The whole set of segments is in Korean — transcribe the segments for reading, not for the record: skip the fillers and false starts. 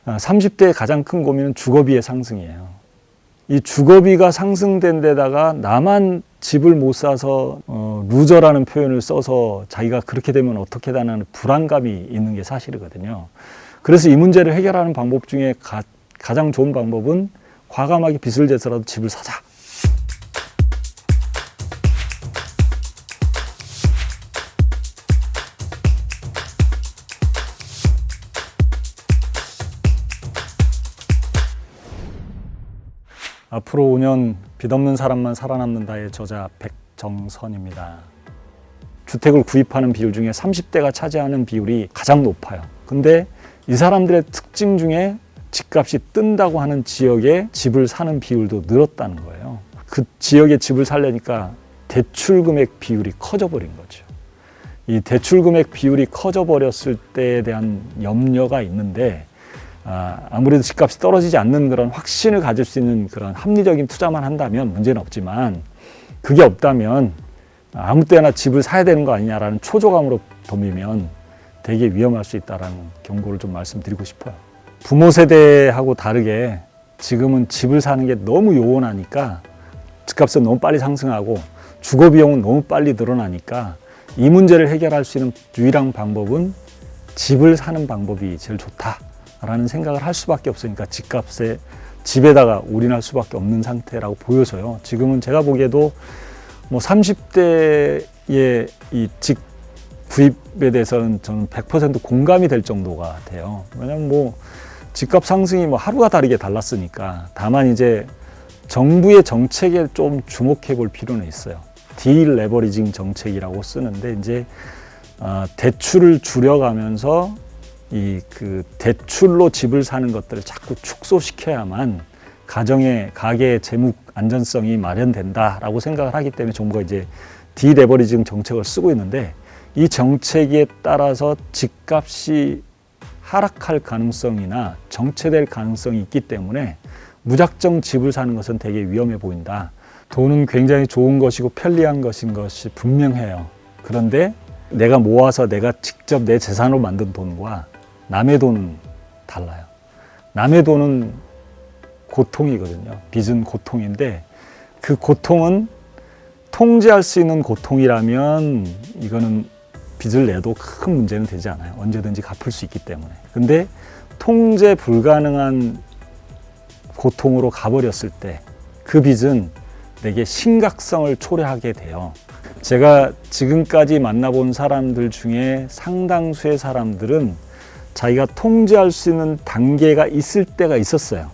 30대의 가장 큰 고민은 주거비의 상승이에요. 이 주거비가 상승된 데다가 나만 집을 못 사서 루저라는 표현을 써서 자기가 그렇게 되면 어떻게 되나는 불안감이 있는 게 사실이거든요. 그래서 이 문제를 해결하는 방법 중에 가장 좋은 방법은 과감하게 빚을 내서라도 집을 사자. 앞으로 5년 빚 없는 사람만 살아남는다의 저자 백정선입니다. 주택을 구입하는 비율 중에 30대가 차지하는 비율이 가장 높아요. 근데 이 사람들의 특징 중에 집값이 뜬다고 하는 지역에 집을 사는 비율도 늘었다는 거예요. 그 지역에 집을 살려니까 대출 금액 비율이 커져버린 거죠. 이 대출 금액 비율이 커져버렸을 때에 대한 염려가 있는데 아무래도 집값이 떨어지지 않는 그런 확신을 가질 수 있는 그런 합리적인 투자만 한다면 문제는 없지만 그게 없다면 아무 때나 집을 사야 되는 거 아니냐라는 초조감으로 덤비면 되게 위험할 수 있다는 경고를 좀 말씀드리고 싶어요. 부모 세대하고 다르게 지금은 집을 사는 게 너무 요원하니까 집값은 너무 빨리 상승하고 주거 비용은 너무 빨리 늘어나니까 이 문제를 해결할 수 있는 유일한 방법은 집을 사는 방법이 제일 좋다라는 생각을 할 수밖에 없으니까 집에다가 올인할 수밖에 없는 상태라고 보여서요. 지금은 제가 보기에도 30대의 이 집 구입에 대해서는 저는 100% 공감이 될 정도가 돼요. 왜냐면 집값 상승이 하루가 다르게 달랐으니까. 다만 이제 정부의 정책에 좀 주목해 볼 필요는 있어요. 딜레버리징 정책이라고 쓰는데 이제 대출을 줄여가면서 그 대출로 집을 사는 것들을 자꾸 축소시켜야만 가계의 재무 안전성이 마련된다라고 생각을 하기 때문에 정부가 이제 딜레버리징 정책을 쓰고 있는데 이 정책에 따라서 집값이 하락할 가능성이나 정체될 가능성이 있기 때문에 무작정 집을 사는 것은 되게 위험해 보인다. 돈은 굉장히 좋은 것이고 편리한 것인 것이 분명해요. 그런데 내가 모아서 내가 직접 내 재산으로 만든 돈과 남의 돈은 달라요. 남의 돈은 고통이거든요. 빚은 고통인데 그 고통은 통제할 수 있는 고통이라면 이거는 빚을 내도 큰 문제는 되지 않아요. 언제든지 갚을 수 있기 때문에. 근데 통제 불가능한 고통으로 가버렸을 때 그 빚은 내게 심각성을 초래하게 돼요. 제가 지금까지 만나본 사람들 중에 상당수의 사람들은 자기가 통제할 수 있는 단계가 있을 때가 있었어요.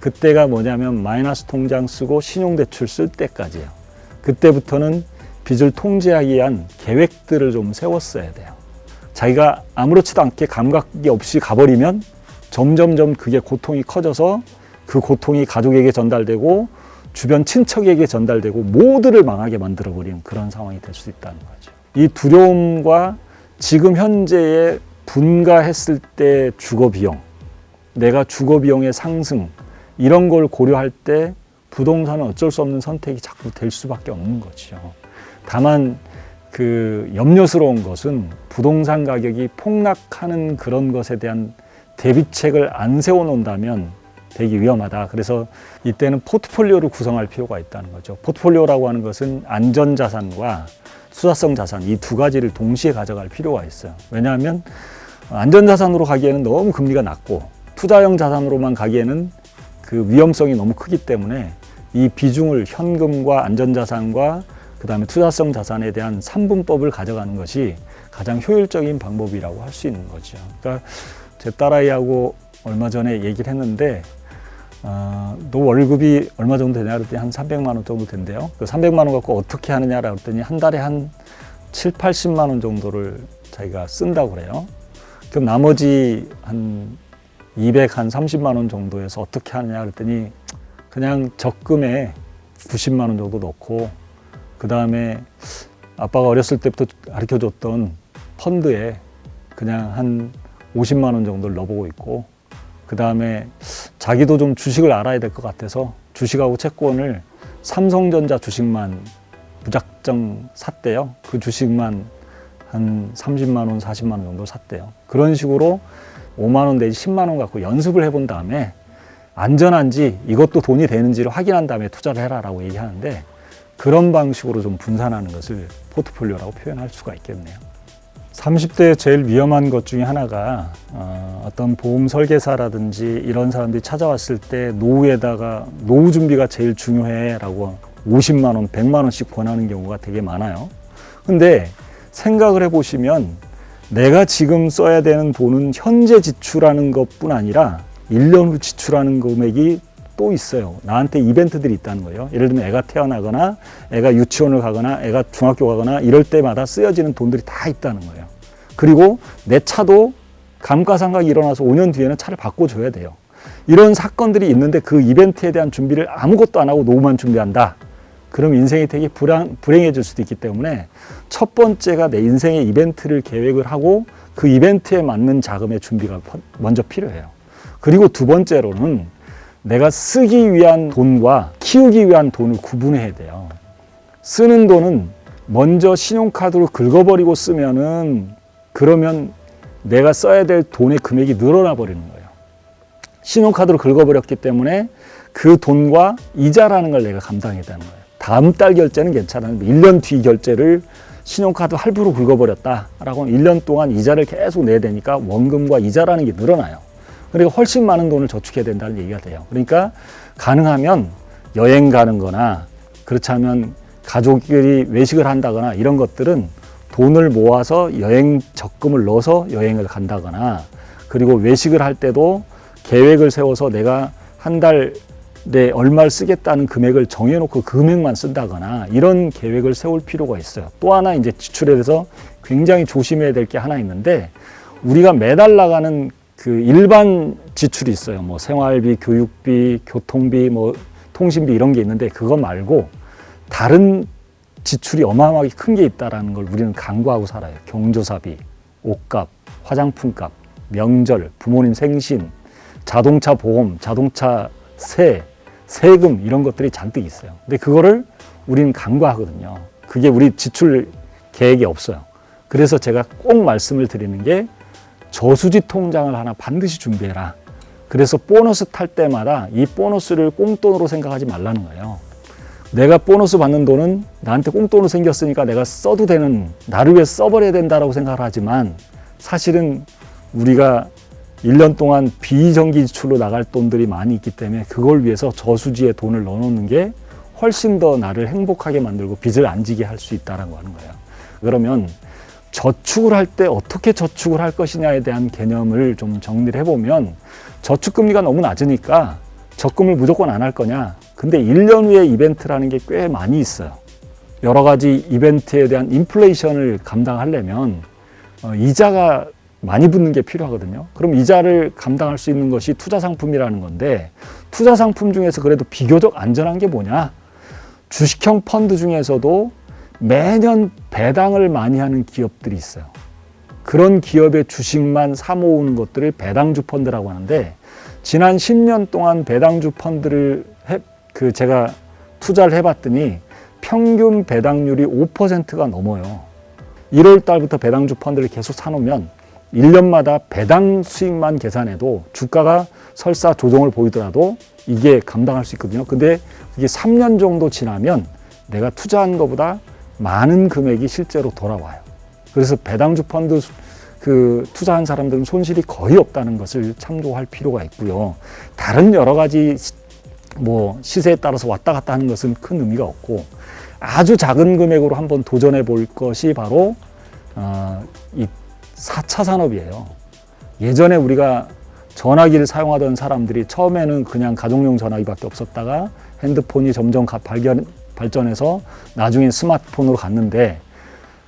그때가 뭐냐면 마이너스 통장 쓰고 신용대출 쓸 때까지예요. 그때부터는 빚을 통제하기 위한 계획들을 좀 세웠어야 돼요. 자기가 아무렇지도 않게 감각이 없이 가버리면 점점점 그게 고통이 커져서 그 고통이 가족에게 전달되고 주변 친척에게 전달되고 모두를 망하게 만들어버리는 그런 상황이 될 수 있다는 거죠. 이 두려움과 지금 현재의 분가했을 때 주거비용, 내가 주거비용의 상승 이런 걸 고려할 때 부동산은 어쩔 수 없는 선택이 자꾸 될 수밖에 없는 거죠. 다만 그 염려스러운 것은 부동산 가격이 폭락하는 그런 것에 대한 대비책을 안 세워놓는다면 되게 위험하다. 그래서 이때는 포트폴리오를 구성할 필요가 있다는 거죠. 포트폴리오라고 하는 것은 안전자산과 투자성 자산 이 두 가지를 동시에 가져갈 필요가 있어요. 왜냐하면 안전자산으로 가기에는 너무 금리가 낮고 투자형 자산으로만 가기에는 그 위험성이 너무 크기 때문에 이 비중을 현금과 안전자산과 그 다음에 투자성 자산에 대한 3분법을 가져가는 것이 가장 효율적인 방법이라고 할 수 있는 거죠. 그러니까 제 딸아이하고 얼마 전에 얘기를 했는데 너 월급이 얼마 정도 되냐 그랬더니 한 300만 원 정도 된대요. 그 300만 원 갖고 어떻게 하느냐라고 그랬더니 한 달에 한 7, 80만 원 정도를 자기가 쓴다고 그래요. 그럼 나머지 한 30만 원 정도에서 어떻게 하느냐 그랬더니 그냥 적금에 90만 원 정도 넣고 그 다음에 아빠가 어렸을 때부터 가르쳐줬던 펀드에 그냥 한 50만 원 정도를 넣어보고 있고 그 다음에 자기도 좀 주식을 알아야 될 것 같아서 주식하고 채권을 삼성전자 주식만 무작정 샀대요. 그 주식만 한 30만 원, 40만 원 정도 샀대요. 그런 식으로 5만 원 내지 10만 원 갖고 연습을 해본 다음에 안전한지 이것도 돈이 되는지를 확인한 다음에 투자를 해라라고 얘기하는데, 그런 방식으로 좀 분산하는 것을 포트폴리오라고 표현할 수가 있겠네요. 30대에 제일 위험한 것 중에 하나가 어떤 보험 설계사라든지 이런 사람들이 찾아왔을 때 노후에다가 노후 준비가 제일 중요해라고 50만 원, 100만 원씩 권하는 경우가 되게 많아요. 근데 생각을 해보시면 내가 지금 써야 되는 돈은 현재 지출하는 것뿐 아니라 1년 후 지출하는 금액이 또 있어요. 나한테 이벤트들이 있다는 거예요. 예를 들면 애가 태어나거나 애가 유치원을 가거나 애가 중학교 가거나 이럴 때마다 쓰여지는 돈들이 다 있다는 거예요. 그리고 내 차도 감가상각이 일어나서 5년 뒤에는 차를 바꿔줘야 돼요. 이런 사건들이 있는데 그 이벤트에 대한 준비를 아무것도 안 하고 노후만 준비한다. 그럼 인생이 되게 불행해질 수도 있기 때문에 첫 번째가 내 인생의 이벤트를 계획을 하고 그 이벤트에 맞는 자금의 준비가 먼저 필요해요. 그리고 두 번째로는 내가 쓰기 위한 돈과 키우기 위한 돈을 구분해야 돼요. 쓰는 돈은 먼저 신용카드로 긁어버리고 쓰면은 그러면 내가 써야 될 돈의 금액이 늘어나 버리는 거예요. 신용카드로 긁어버렸기 때문에 그 돈과 이자라는 걸 내가 감당해야 되는 거예요. 다음 달 결제는 괜찮은데 1년 뒤 결제를 신용카드 할부로 긁어버렸다라고 하면 1년 동안 이자를 계속 내야 되니까 원금과 이자라는 게 늘어나요. 그러니까 훨씬 많은 돈을 저축해야 된다는 얘기가 돼요. 그러니까 가능하면 여행 가는 거나 그렇지 않으면 가족들이 외식을 한다거나 이런 것들은 돈을 모아서 여행 적금을 넣어서 여행을 간다거나, 그리고 외식을 할 때도 계획을 세워서 내가 한 달에 얼마를 쓰겠다는 금액을 정해놓고 그 금액만 쓴다거나 이런 계획을 세울 필요가 있어요. 또 하나 이제 지출에 대해서 굉장히 조심해야 될 게 하나 있는데, 우리가 매달 나가는 그 일반 지출이 있어요. 뭐 생활비, 교육비, 교통비, 뭐 통신비 이런 게 있는데 그거 말고 다른 지출이 어마어마하게 큰 게 있다는 걸 우리는 간과하고 살아요. 경조사비, 옷값, 화장품값, 명절, 부모님 생신, 자동차 보험, 자동차 세금 이런 것들이 잔뜩 있어요. 근데 그거를 우리는 간과하거든요. 그게 우리 지출 계획에 없어요. 그래서 제가 꼭 말씀을 드리는 게 저수지 통장을 하나 반드시 준비해라. 그래서 보너스 탈 때마다 이 보너스를 꽁돈으로 생각하지 말라는 거예요. 내가 보너스 받는 돈은 나한테 꽁돈으로 생겼으니까 내가 써도 되는, 나를 위해 써버려야 된다라고 생각을 하지만 사실은 우리가 1년 동안 비정기 지출로 나갈 돈들이 많이 있기 때문에 그걸 위해서 저수지에 돈을 넣어놓는 게 훨씬 더 나를 행복하게 만들고 빚을 안 지게 할 수 있다는 거예요. 그러면 저축을 할 때 어떻게 저축을 할 것이냐에 대한 개념을 좀 정리를 해보면, 저축금리가 너무 낮으니까 적금을 무조건 안 할 거냐? 근데 1년 후에 이벤트라는 게 꽤 많이 있어요. 여러 가지 이벤트에 대한 인플레이션을 감당하려면 이자가 많이 붙는 게 필요하거든요. 그럼 이자를 감당할 수 있는 것이 투자 상품이라는 건데, 투자 상품 중에서 그래도 비교적 안전한 게 뭐냐? 주식형 펀드 중에서도 매년 배당을 많이 하는 기업들이 있어요. 그런 기업의 주식만 사 모으는 것들을 배당주 펀드라고 하는데, 지난 10년 동안 배당주 펀드를 제가 투자를 해봤더니 평균 배당률이 5%가 넘어요. 1월 달부터 배당주 펀드를 계속 사놓으면 1년마다 배당 수익만 계산해도 주가가 설사 조정을 보이더라도 이게 감당할 수 있거든요. 근데 이게 3년 정도 지나면 내가 투자한 것보다 많은 금액이 실제로 돌아와요. 그래서 배당주 펀드 투자한 사람들은 손실이 거의 없다는 것을 참고할 필요가 있고요. 다른 여러 가지 시세에 따라서 왔다 갔다 하는 것은 큰 의미가 없고, 아주 작은 금액으로 한번 도전해 볼 것이 바로 이 4차 산업이에요. 예전에 우리가 전화기를 사용하던 사람들이 처음에는 그냥 가정용 전화기밖에 없었다가 핸드폰이 점점 발전해서 나중에 스마트폰으로 갔는데,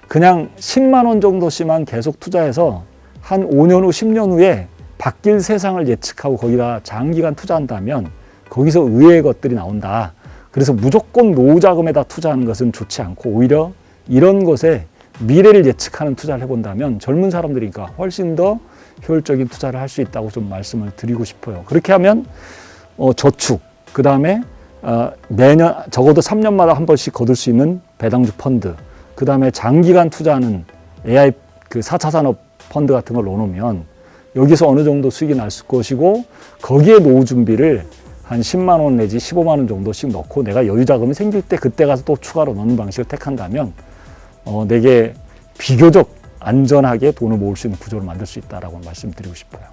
그냥 10만 원 정도씩만 계속 투자해서 한 5년 후, 10년 후에 바뀔 세상을 예측하고 거기다 장기간 투자한다면 거기서 의외의 것들이 나온다. 그래서 무조건 노후 자금에다 투자하는 것은 좋지 않고, 오히려 이런 것에 미래를 예측하는 투자를 해본다면 젊은 사람들이니까 훨씬 더 효율적인 투자를 할 수 있다고 좀 말씀을 드리고 싶어요. 그렇게 하면 저축, 그 다음에 매년 적어도 3년마다 한 번씩 거둘 수 있는 배당주 펀드, 그 다음에 장기간 투자하는 AI 4차 산업 펀드 같은 걸 넣어놓으면 여기서 어느 정도 수익이 날 것이고 거기에 노후 준비를 한 10만 원 내지 15만 원 정도씩 넣고 내가 여유 자금이 생길 때 그때 가서 또 추가로 넣는 방식을 택한다면 내게 비교적 안전하게 돈을 모을 수 있는 구조를 만들 수 있다라고 말씀드리고 싶어요.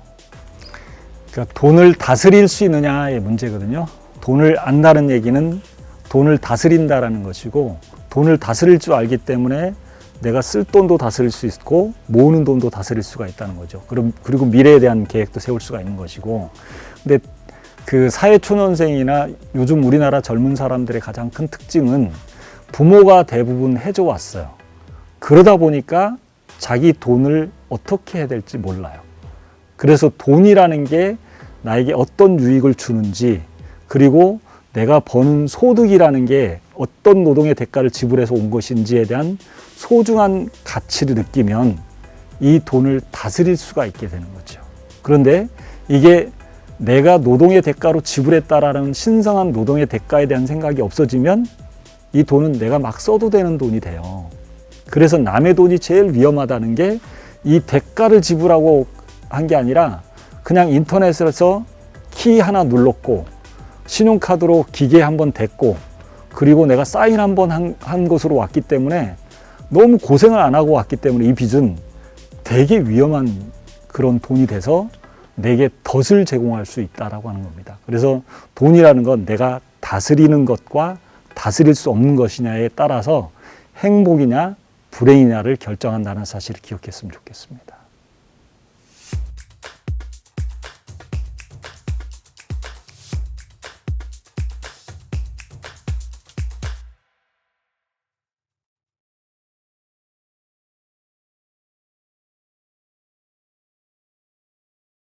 그러니까 돈을 다스릴 수 있느냐의 문제거든요. 돈을 안다는 얘기는 돈을 다스린다라는 것이고, 돈을 다스릴 줄 알기 때문에 내가 쓸 돈도 다스릴 수 있고 모으는 돈도 다스릴 수가 있다는 거죠. 그리고 미래에 대한 계획도 세울 수가 있는 것이고, 근데 그 사회초년생이나 요즘 우리나라 젊은 사람들의 가장 큰 특징은 부모가 대부분 해줘 왔어요. 그러다 보니까 자기 돈을 어떻게 해야 될지 몰라요. 그래서 돈이라는 게 나에게 어떤 유익을 주는지, 그리고 내가 버는 소득이라는 게 어떤 노동의 대가를 지불해서 온 것인지에 대한 소중한 가치를 느끼면 이 돈을 다스릴 수가 있게 되는 거죠. 그런데 이게 내가 노동의 대가로 지불했다라는 신성한 노동의 대가에 대한 생각이 없어지면 이 돈은 내가 막 써도 되는 돈이 돼요. 그래서 남의 돈이 제일 위험하다는 게 이 대가를 지불하고 한 게 아니라 그냥 인터넷에서 키 하나 눌렀고 신용카드로 기계 한번 댔고 그리고 내가 사인 한번 한 곳으로 왔기 때문에 너무 고생을 안 하고 왔기 때문에 이 빚은 되게 위험한 그런 돈이 돼서 내게 덫을 제공할 수 있다라고 하는 겁니다. 그래서 돈이라는 건 내가 다스리는 것과 다스릴 수 없는 것이냐에 따라서 행복이냐 불행이냐를 결정한다는 사실을 기억했으면 좋겠습니다.